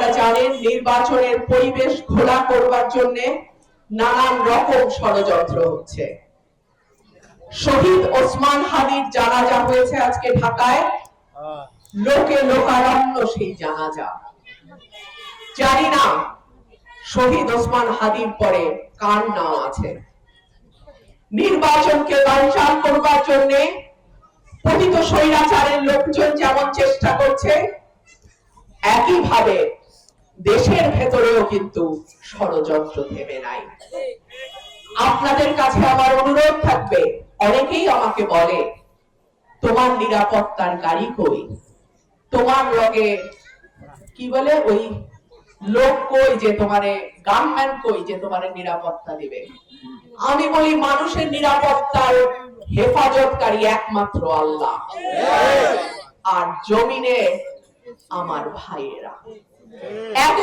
আপনারা জানেন নির্বাচনের পরিবেশ ঘোলা করবার জন্য নানান রকম ষড়যন্ত্র হচ্ছে। শহীদ ওসমান হাদির জানাজা হয়েছে আজকে ঢাকায়, লোকে লোকারণ্য সেই জানাজা। জানি না শহীদ ওসমান হাদির পরে কার নাম আছে। নির্বাচনকে বানচাল করবার জন্য পতিত স্বৈরাচারের লোকজন যেমন চেষ্টা করছে, একইভাবে দেশের ভেতরেও কিন্তু ষড়যন্ত্র থেমে নাই। আপনাদের কাছে আমার অনুরোধ থাকবে, অনেকেই আমাকে বলে তোমার নিরাপত্তার গাড়ি কই, তোমার লগে কি বলে ওই লোক কই যে তোমারে গানম্যান কই যে তোমারে নিরাপত্তা দিবে। আমি বলি মানুষের নিরাপত্তার হেফাজতকারী একমাত্র আল্লাহ, আর জমিনে আমার ভাইয়েরা। এত